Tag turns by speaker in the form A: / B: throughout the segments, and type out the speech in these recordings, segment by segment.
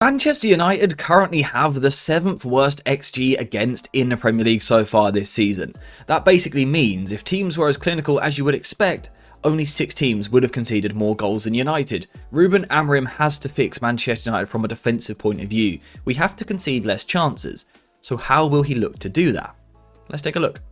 A: Manchester United currently have the 7th worst XG against in the Premier League so far this season. That basically means if teams were as clinical as you would expect, only 6 teams would have conceded more goals than United. Ruben Amorim has to fix Manchester United from a defensive point of view. We have to concede less chances. So how will he look to do that? Let's take a look.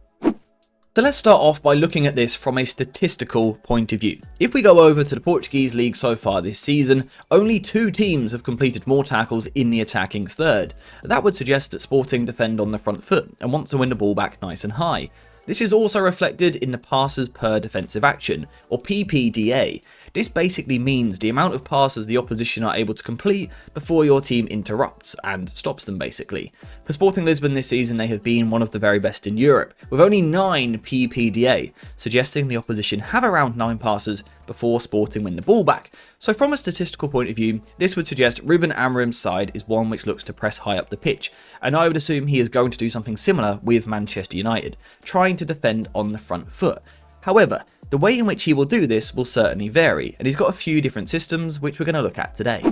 A: So let's start off by looking at this from a statistical point of view. If we go over to the Portuguese league so far this season, only 2 teams have completed more tackles in the attacking third. That would suggest that Sporting defend on the front foot and want to win the ball back nice and high. This is also reflected in the passes per defensive action, or PPDA. This basically means the amount of passes the opposition are able to complete before your team interrupts and stops them basically. For Sporting Lisbon this season, they have been one of the very best in Europe, with only 9 PPDA, suggesting the opposition have around 9 passes before Sporting win the ball back. So from a statistical point of view, this would suggest Ruben Amorim's side is one which looks to press high up the pitch, and I would assume he is going to do something similar with Manchester United, trying to defend on the front foot. However, the way in which he will do this will certainly vary, and he's got a few different systems which we're going to look at today.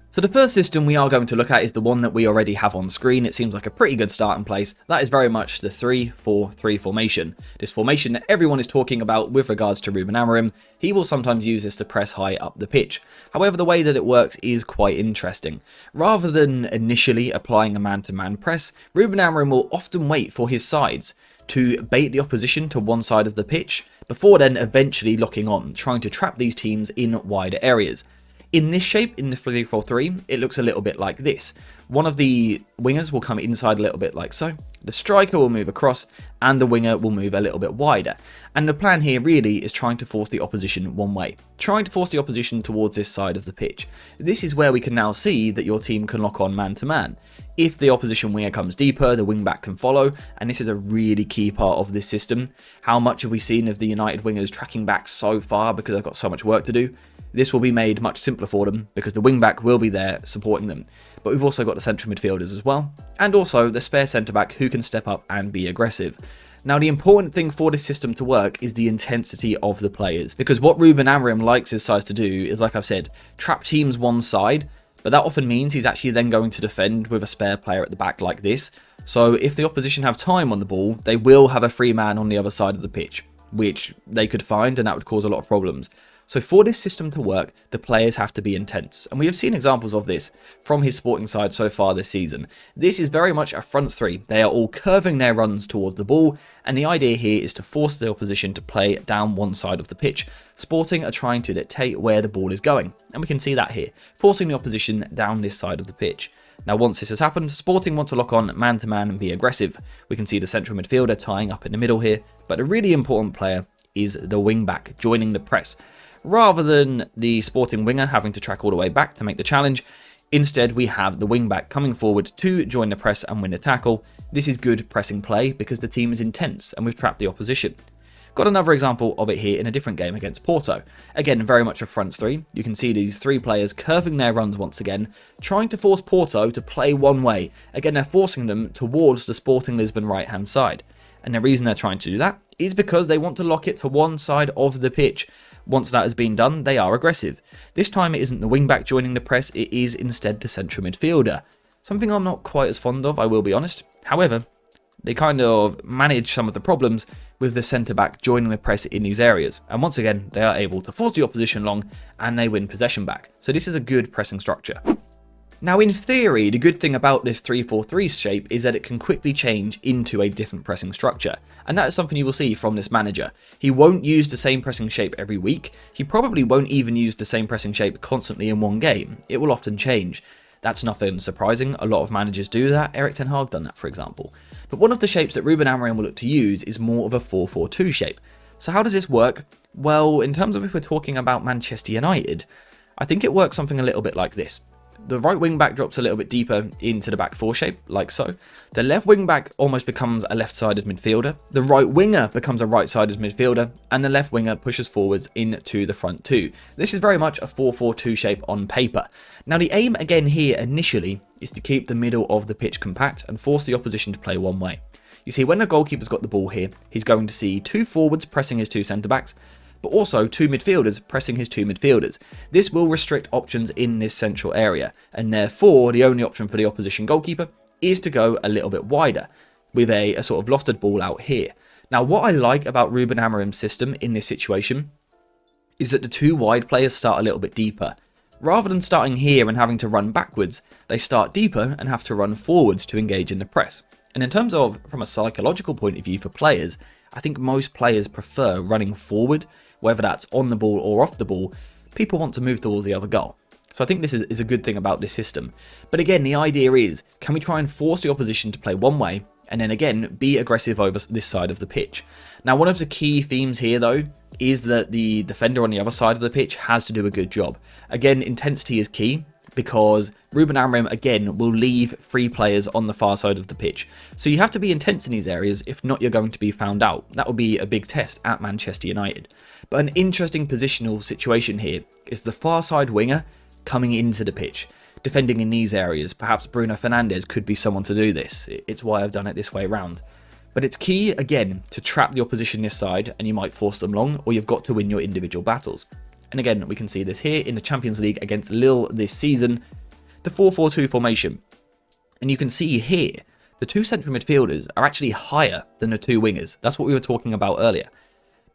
A: So the first system we are going to look at is the one that we already have on screen. It seems like a pretty good starting place. That is very much the 3-4-3 formation. This formation that everyone is talking about with regards to Ruben Amorim. He will sometimes use this to press high up the pitch. However, the way that it works is quite interesting. Rather than initially applying a man-to-man press, Ruben Amorim will often wait for his sides to bait the opposition to one side of the pitch, before then eventually locking on, trying to trap these teams in wider areas. In this shape, in the 3-4-3, it looks a little bit like this. One of the wingers will come inside a little bit like so, the striker will move across, and the winger will move a little bit wider. And the plan here really is trying to force the opposition one way, trying to force the opposition towards this side of the pitch. This is where we can now see that your team can lock on man to man. If the opposition winger comes deeper, the wing back can follow, and this is a really key part of this system. How much have we seen of the United wingers tracking back so far because they've got so much work to do? This will be made much simpler for them because the wing back will be there supporting them. But we've also got the central midfielders as well, and also the spare centre back who can step up and be aggressive. Now, the important thing for this system to work is the intensity of the players, because what Ruben Amorim likes his sides to do is, like I've said, trap teams one side, but that often means he's actually then going to defend with a spare player at the back like this. So if the opposition have time on the ball, they will have a free man on the other side of the pitch, which they could find, and that would cause a lot of problems. So for this system to work, the players have to be intense, and we have seen examples of this from his Sporting side so far this season. This is very much a front three. They are all curving their runs towards the ball, and the idea here is to force the opposition to play down one side of the pitch. Sporting are trying to dictate where the ball is going, and we can see that here, forcing the opposition down this side of the pitch. Now, once this has happened, Sporting want to lock on man-to-man and be aggressive. We can see the central midfielder tying up in the middle here, but a really important player is the wing-back joining the press. Rather than the Sporting winger having to track all the way back to make the challenge, instead we have the wing-back coming forward to join the press and win the tackle. This is good pressing play because the team is intense and we've trapped the opposition. Got another example of it here in a different game against Porto. Again, very much a front three. You can see these 3 players curving their runs once again, trying to force Porto to play one way. Again, they're forcing them towards the Sporting Lisbon right-hand side. And the reason they're trying to do that is because they want to lock it to one side of the pitch. Once that has been done, they are aggressive. This time it isn't the wing-back joining the press, it is instead the central midfielder. Something I'm not quite as fond of, I will be honest. However, they kind of manage some of the problems with the centre-back joining the press in these areas. And once again, they are able to force the opposition long and they win possession back. So this is a good pressing structure. Now, in theory, the good thing about this 3-4-3 shape is that it can quickly change into a different pressing structure, and that is something you will see from this manager. He won't use the same pressing shape every week. He probably won't even use the same pressing shape constantly in one game. It will often change. That's nothing surprising. A lot of managers do that. Erik ten Hag done that, for example. But one of the shapes that Ruben Amorim will look to use is more of a 4-4-2 shape. So how does this work? Well, in terms of if we're talking about Manchester United, I think it works something a little bit like this. The right wing back drops a little bit deeper into the back 4 shape, like so. The left wing back almost becomes a left-sided midfielder. The right winger becomes a right-sided midfielder, and the left winger pushes forwards into the front 2. This is very much a 4-4-2 shape on paper. Now, the aim again here initially is to keep the middle of the pitch compact and force the opposition to play one way. You see, when the goalkeeper's got the ball here, he's going to see 2 forwards pressing his 2 centre-backs, but also 2 midfielders pressing his 2 midfielders. This will restrict options in this central area, and therefore the only option for the opposition goalkeeper is to go a little bit wider, with a sort of lofted ball out here. Now, what I like about Ruben Amorim's system in this situation is that the 2 wide players start a little bit deeper. Rather than starting here and having to run backwards, they start deeper and have to run forwards to engage in the press. And in terms of, from a psychological point of view for players, I think most players prefer running forward, whether that's on the ball or off the ball. People want to move towards the other goal. So I think this is a good thing about this system. But again, the idea is, can we try and force the opposition to play one way, and then again, be aggressive over this side of the pitch? Now, one of the key themes here, though, is that the defender on the other side of the pitch has to do a good job. Again, intensity is key, because Ruben Amorim, again, will leave 3 players on the far side of the pitch. So you have to be intense in these areas, if not you're going to be found out. That will be a big test at Manchester United. But an interesting positional situation here is the far side winger coming into the pitch, defending in these areas. Perhaps Bruno Fernandes could be someone to do this. It's why I've done it this way around. But it's key, again, to trap the opposition this side, and you might force them long, or you've got to win your individual battles. And again, we can see this here in the Champions League against Lille this season, the 4-4-2 formation. And you can see here, the 2 central midfielders are actually higher than the 2 wingers. That's what we were talking about earlier.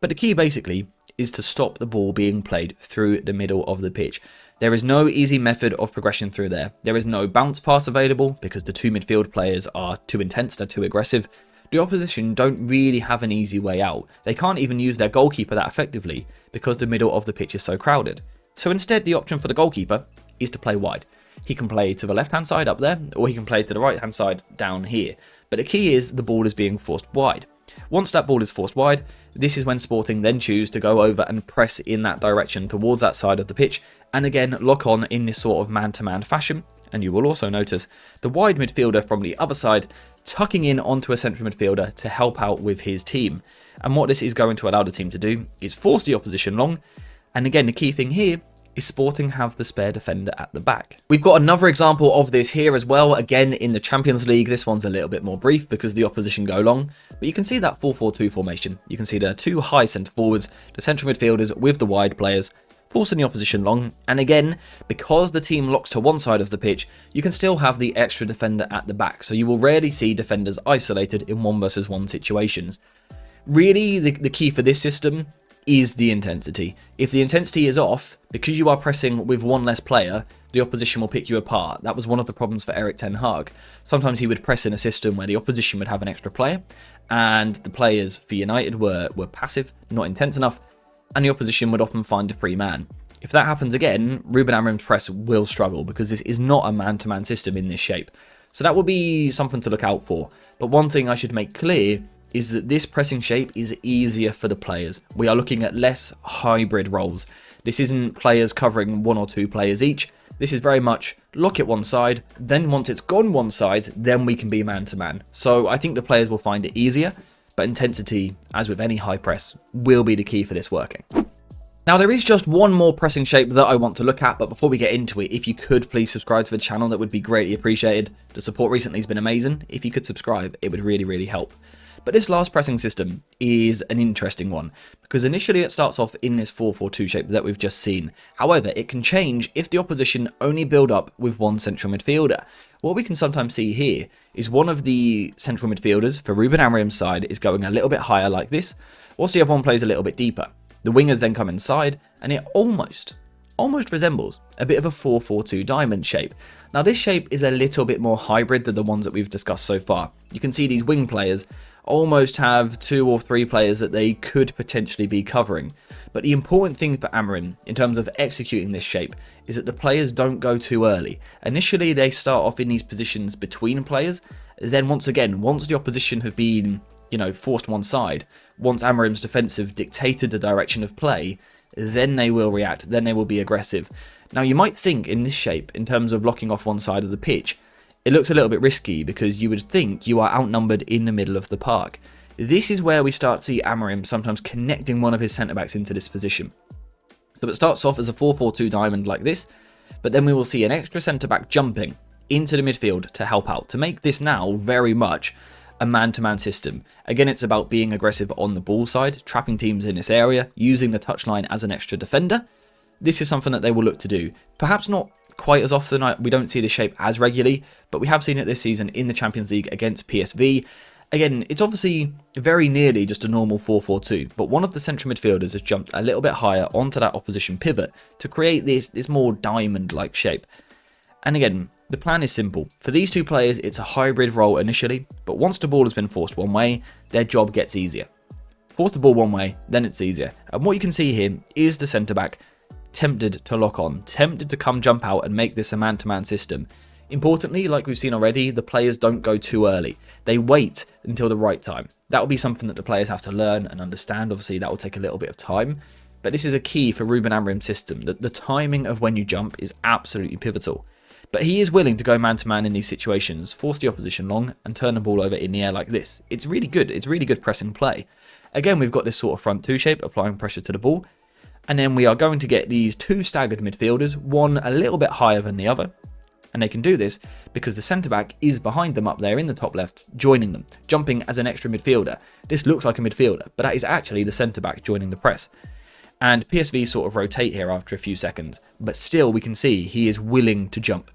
A: But the key basically is to stop the ball being played through the middle of the pitch. There is no easy method of progression through there. There is no bounce pass available because the 2 midfield players are too intense, they're too aggressive. The opposition don't really have an easy way out. They can't even use their goalkeeper that effectively because the middle of the pitch is so crowded. So instead, the option for the goalkeeper is to play wide. He can play to the left-hand side up there, or he can play to the right-hand side down here. But the key is the ball is being forced wide. Once that ball is forced wide, this is when Sporting then choose to go over and press in that direction towards that side of the pitch, and again lock on in this sort of man-to-man fashion. And you will also notice the wide midfielder from the other side tucking in onto a central midfielder to help out with his team. And what this is going to allow the team to do is force the opposition long. And again, the key thing here is Sporting have the spare defender at the back. We've got another example of this here as well, again in the Champions League. This one's a little bit more brief because the opposition go long, but you can see that 4-4-2 formation. You can see the 2 high centre forwards, the central midfielders with the wide players, forcing the opposition long. And again, because the team locks to one side of the pitch, you can still have the extra defender at the back, so you will rarely see defenders isolated in 1 versus 1 situations. Really, the key for this system is the intensity. If the intensity is off, because you are pressing with 1 less player, the opposition will pick you apart. That was one of the problems for Erik ten Hag. Sometimes he would press in a system where the opposition would have an extra player, and the players for United were passive, not intense enough, and the opposition would often find a free man. If that happens again, Ruben Amorim's press will struggle because this is not a man-to-man system in this shape. So that will be something to look out for. But one thing I should make clear is that this pressing shape is easier for the players. We are looking at less hybrid roles. This isn't players covering 1 or 2 players each. This is very much look at one side, then once it's gone one side, then we can be man-to-man. So I think the players will find it easier, but intensity, as with any high press, will be the key for this working. Now, there is just one more pressing shape that I want to look at, but before we get into it, if you could please subscribe to the channel, that would be greatly appreciated. The support recently has been amazing. If you could subscribe, it would really, really help. But this last pressing system is an interesting one, because initially it starts off in this 4-4-2 shape that we've just seen. However, it can change if the opposition only build up with 1 central midfielder. What we can sometimes see here is one of the central midfielders for Ruben Amorim's side is going a little bit higher like this, whilst the other one plays a little bit deeper. The wingers then come inside, and it almost resembles a bit of a 4-4-2 diamond shape. Now, this shape is a little bit more hybrid than the ones that we've discussed so far. You can see these wing players almost have 2 or 3 players that they could potentially be covering. But the important thing for Amorim in terms of executing this shape is that the players don't go too early. Initially, they start off in these positions between players. Then once the opposition have been, forced one side, once Amorim's defensive dictated the direction of play, then they will react, then they will be aggressive. Now, you might think in this shape, in terms of locking off one side of the pitch, it looks a little bit risky because you would think you are outnumbered in the middle of the park. This is where we start to see Amorim sometimes connecting one of his centre-backs into this position. So it starts off as a 4-4-2 diamond like this, but then we will see an extra centre-back jumping into the midfield to help out, to make this now very much a man-to-man system. Again, it's about being aggressive on the ball side, trapping teams in this area, using the touchline as an extra defender. This is something that they will look to do. Perhaps not quite as often, we don't see this shape as regularly, but we have seen it this season in the Champions League against PSV. Again, it's obviously very nearly just a normal 4-4-2, but one of the central midfielders has jumped a little bit higher onto that opposition pivot to create this more diamond-like shape. And again, the plan is simple. For these two players, it's a hybrid role initially, but once the ball has been forced one way, their job gets easier. Force the ball one way, then it's easier. And what you can see here is the centre-back tempted to lock on, tempted to come jump out and make this a man-to-man system. Importantly, like we've seen already, the players don't go too early. They wait until the right time. That will be something that the players have to learn and understand. Obviously, that will take a little bit of time. But this is a key for Ruben Amorim's system, that the timing of when you jump is absolutely pivotal. But he is willing to go man-to-man in these situations, force the opposition long, and turn the ball over in the air like this. It's really good. It's really good pressing play. Again, we've got this sort of front two shape, applying pressure to the ball. And then we are going to get these two staggered midfielders, one a little bit higher than the other. And they can do this because the centre-back is behind them up there in the top left, joining them, jumping as an extra midfielder. This looks like a midfielder, but that is actually the centre-back joining the press. And PSV sort of rotate here after a few seconds, but still we can see he is willing to jump.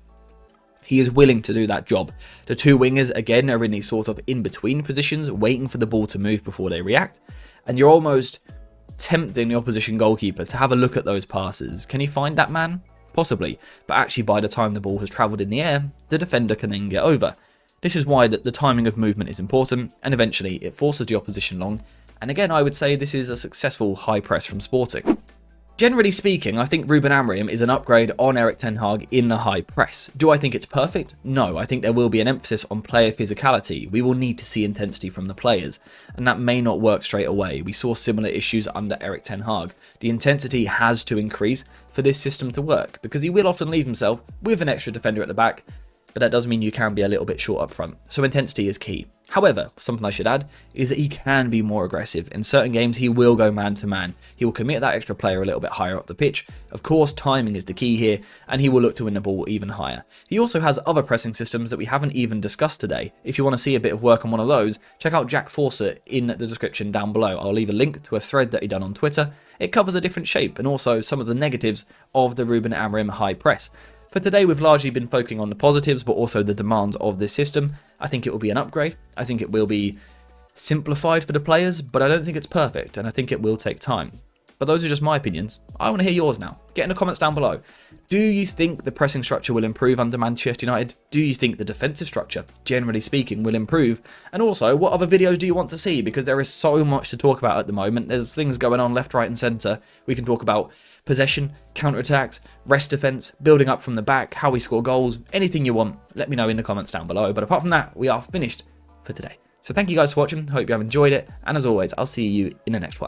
A: He is willing to do that job. The two wingers, again, are in these sort of in-between positions, waiting for the ball to move before they react. And you're almost tempting the opposition goalkeeper to have a look at those passes. Can he find that man? Possibly, but actually by the time the ball has travelled in the air, the defender can then get over. This is why the timing of movement is important, and eventually it forces the opposition long, and again I would say this is a successful high press from Sporting. Generally speaking, I think Ruben Amorim is an upgrade on Erik ten Hag in the high press. Do I think it's perfect? No, I think there will be an emphasis on player physicality. We will need to see intensity from the players, and that may not work straight away. We saw similar issues under Erik ten Hag. The intensity has to increase for this system to work, because he will often leave himself with an extra defender at the back, but that does mean you can be a little bit short up front. So intensity is key. However, something I should add is that he can be more aggressive. In certain games, he will go man-to-man. He will commit that extra player a little bit higher up the pitch. Of course, timing is the key here, and he will look to win the ball even higher. He also has other pressing systems that we haven't even discussed today. If you want to see a bit of work on one of those, check out Jack Fawcett in the description down below. I'll leave a link to a thread that he done on Twitter. It covers a different shape and also some of the negatives of the Ruben Amorim high press. For today, we've largely been focusing on the positives, but also the demands of this system. I think it will be an upgrade. I think it will be simplified for the players, but I don't think it's perfect, and I think it will take time. But those are just my opinions. I want to hear yours now. Get in the comments down below. Do you think the pressing structure will improve under Manchester United? Do you think the defensive structure, generally speaking, will improve? And also, what other videos do you want to see? Because there is so much to talk about at the moment. There's things going on left, right and centre. We can talk about possession, counter-attacks, rest defence, building up from the back, how we score goals, anything you want. Let me know in the comments down below. But apart from that, we are finished for today. So thank you guys for watching. Hope you have enjoyed it. And as always, I'll see you in the next one.